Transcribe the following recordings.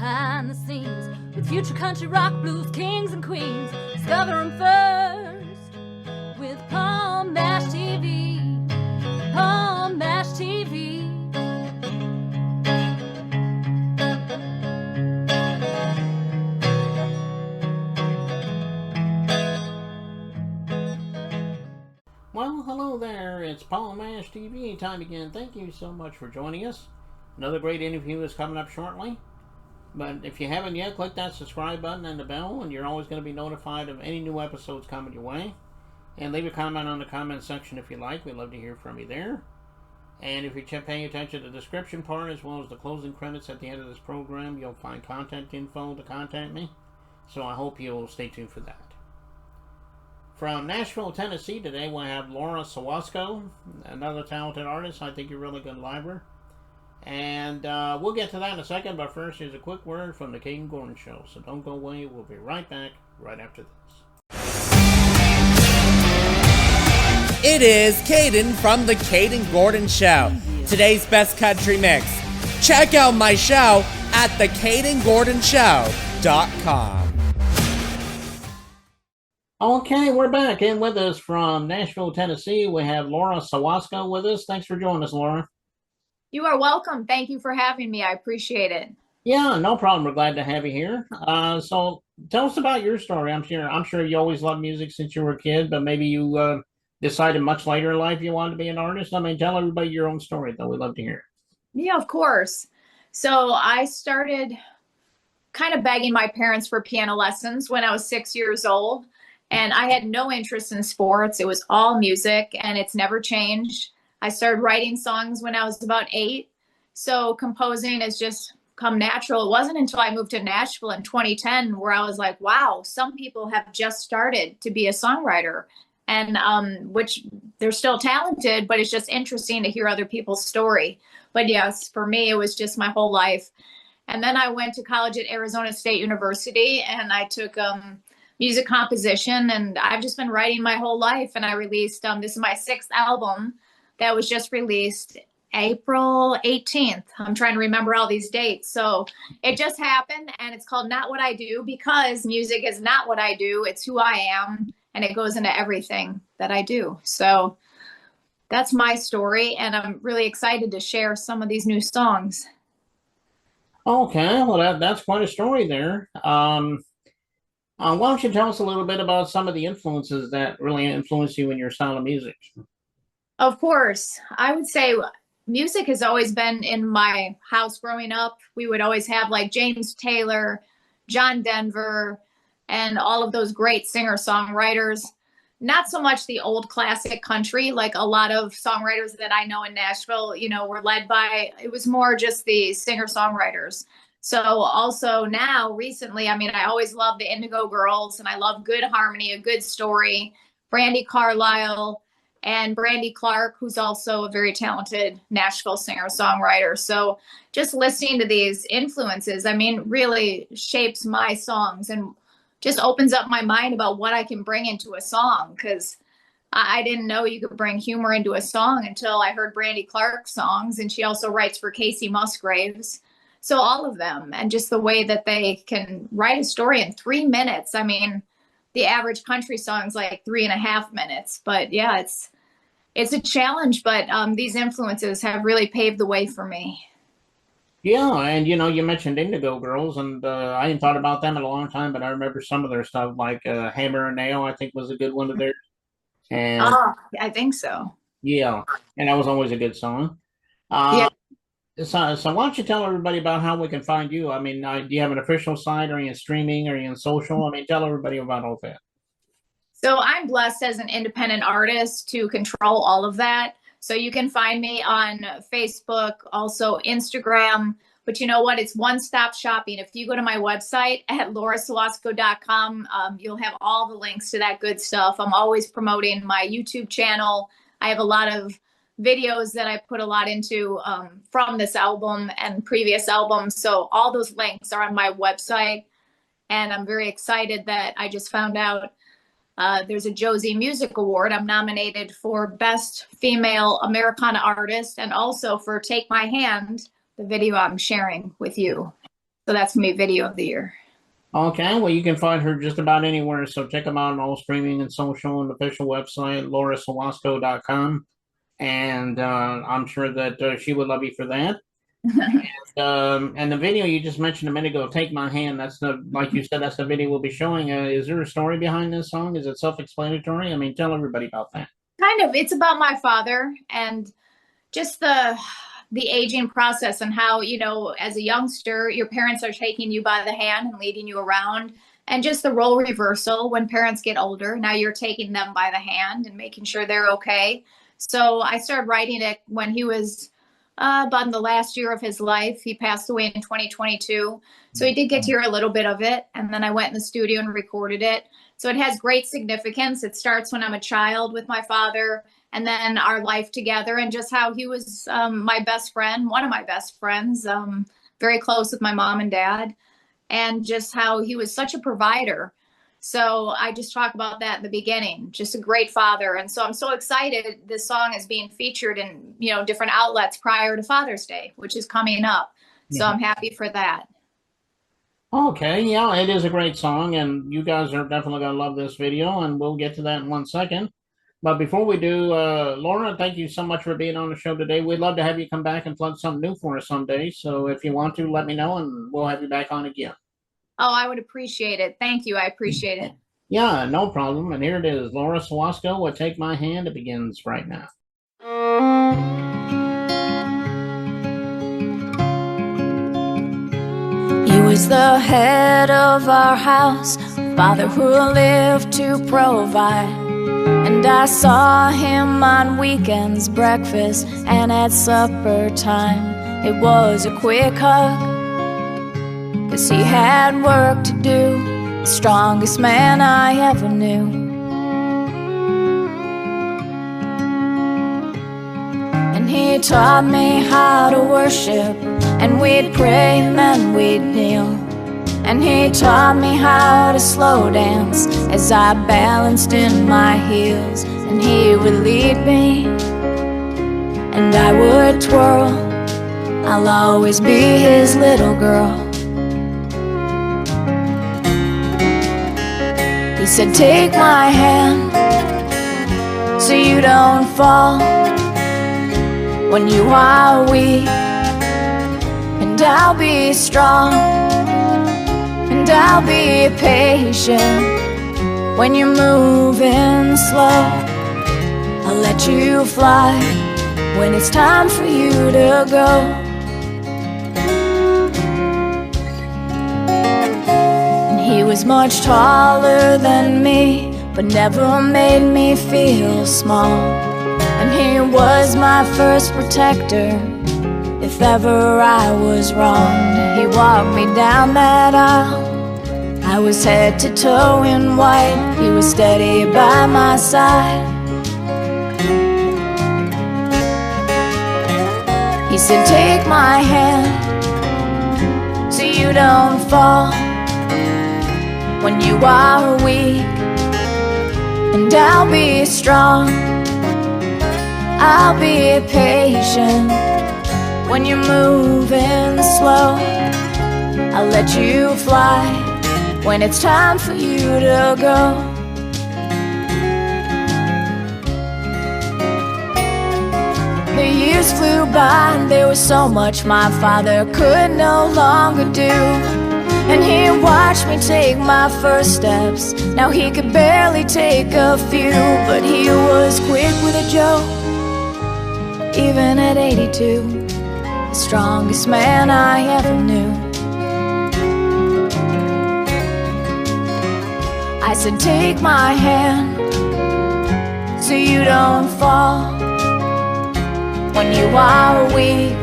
behind the scenes with future country rock blues kings and queens. Discover them first with Palm Mash TV. Palm Mash TV. Well, hello there. It's Palm Mash TV time again. Thank you so much for joining us. Another great interview is coming up shortly. But if you haven't yet, click that subscribe button and the bell, and you're always going to be notified of any new episodes coming your way. And leave a comment on the comment section if you like. We'd love to hear from you there. And if you're paying attention to the description part as well as the closing credits at the end of this program, you'll find contact info to contact me. So I hope you'll stay tuned for that. From Nashville, Tennessee today, we'll have Laura Sawosko, another talented artist. I think you're really going to like her. And we'll get to that in a second, but first here's a quick word from the Caden Gordon Show. So don't go away. We'll be right back right after this. It is Caden from the Caden Gordon Show. Today's best country mix. Check out my show at thecadengordonshow.com. Okay, we're back. And with us from Nashville, Tennessee, we have Laura Sawosko with us. Thanks for joining us, Laura. You are welcome. Thank you for having me. I appreciate it. Yeah, no problem. We're glad to have you here. So tell us about your story. I'm sure you always loved music since you were a kid, but maybe you decided much later in life you wanted to be an artist. I mean, tell everybody your own story, though. We'd love to hear it. Yeah, of course. So I started kind of begging my parents for piano lessons when I was 6 years old, and I had no interest in sports. It was all music, and it's never changed. I started writing songs when I was about 8. So composing has just come natural. It wasn't until I moved to Nashville in 2010 where I was like, wow, some people have just started to be a songwriter, and which they're still talented, but it's just interesting to hear other people's story. But yes, for me, it was just my whole life. And then I went to college at Arizona State University, and I took music composition, and I've just been writing my whole life. And I released, this is my 6th album that was just released April 18th. I'm trying to remember all these dates. So it just happened, and it's called Not What I Do, because music is not what I do. It's who I am, and it goes into everything that I do. So that's my story, and I'm really excited to share some of these new songs. Okay, well, that's quite a story there. Why don't you tell us a little bit about some of the influences that really influence you in your style of music? Of course. I would say music has always been in my house growing up. We would always have like James Taylor, John Denver, and all of those great singer-songwriters. Not so much the old classic country, like a lot of songwriters that I know in Nashville, were led by, it was more just the singer-songwriters. So also now, recently, I always loved the Indigo Girls, and I love good harmony, a good story. Brandi Carlile and Brandi Clark, who's also a very talented Nashville singer-songwriter. So just listening to these influences, really shapes my songs and just opens up my mind about what I can bring into a song, because I didn't know you could bring humor into a song until I heard Brandi Clark's songs, and she also writes for Casey Musgraves. So all of them, and just the way that they can write a story in 3 minutes. The average country song's like 3.5 minutes, but yeah, it's a challenge, but these influences have really paved the way for me. Yeah, and you mentioned Indigo Girls, and I hadn't thought about them in a long time, but I remember some of their stuff, like Hammer and Nail, I think was a good one of theirs. And I think so. Yeah, and that was always a good song. Yeah. So why don't you tell everybody about how we can find you? Do you have an official site? Are you in streaming? Are you in social? Tell everybody about all that. So I'm blessed as an independent artist to control all of that. So you can find me on Facebook, also Instagram. But you know what? It's one-stop shopping. If you go to my website at laurasawosko.com, you'll have all the links to that good stuff. I'm always promoting my YouTube channel. I have a lot of videos that I put a lot into from this album and previous albums. So all those links are on my website. And I'm very excited that I just found out there's a Josie Music Award. I'm nominated for Best Female Americana Artist, and also for Take My Hand, the video I'm sharing with you. So that's gonna be video of the year. Okay, well, you can find her just about anywhere. So check them out on all streaming and social and official website, laurasawosko.com. And I'm sure that she would love you for that. And the video you just mentioned a minute ago, "Take My Hand," that's the, like you said, that's the video we'll be showing. Is there a story behind this song? Is it self-explanatory? I mean, tell everybody about that. Kind of. It's about my father and just the aging process and how, you know, as a youngster, your parents are taking you by the hand and leading you around, and just the role reversal when parents get older. Now you're taking them by the hand and making sure they're okay. So I started writing it when he was about in the last year of his life. He passed away in 2022. So he did get to hear a little bit of it. And then I went in the studio and recorded it. So it has great significance. It starts when I'm a child with my father, and then our life together, and just how he was my best friend, one of my best friends, very close with my mom and dad, and just how he was such a provider. So I just talk about that in the beginning, just a great father. And so I'm so excited this song is being featured in, you know, different outlets prior to Father's Day, which is coming up. So I'm happy for that. Okay, yeah, it is a great song, and you guys are definitely going to love this video, and we'll get to that in 1 second. But before we do, Laura, thank you so much for being on the show today. We'd love to have you come back and plug something new for us someday. So if you want to, let me know, and we'll have you back on again. Oh, I would appreciate it. Thank you. I appreciate it. Yeah, no problem. And here it is, Laura Sawosko with "Take My Hand." It begins right now. He was the head of our house, father who lived to provide. And I saw him on weekends, breakfast, and at supper time. It was a quick hug, 'cause he had work to do, the strongest man I ever knew. And he taught me how to worship, and we'd pray and then we'd kneel. And he taught me how to slow dance as I balanced in my heels. And he would lead me, and I would twirl. I'll always be his little girl. He said, "Take my hand so you don't fall when you are weak, and I'll be strong, and I'll be patient when you're moving slow. I'll let you fly when it's time for you to go." And he was much taller than me, but never made me feel small. And he was my first protector if ever I was wronged. He walked me down that aisle. I was head to toe in white. He was steady by my side. He said, "Take my hand so you don't fall when you are weak, and I'll be strong, I'll be patient when you're moving slow. I'll let you fly when it's time for you to go." The years flew by, and there was so much my father could no longer do. And he watched me take my first steps. Now he could barely take a few, but he was quick with a joke, even at 82, the strongest man I ever knew. I said, "Take my hand so you don't fall when you are weak.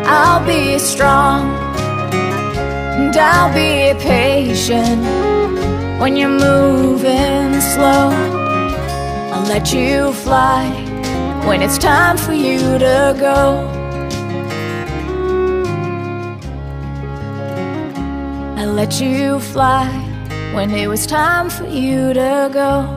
I'll be strong, and I'll be patient when you're moving slow. I'll let you fly when it's time for you to go." I let you fly when it was time for you to go.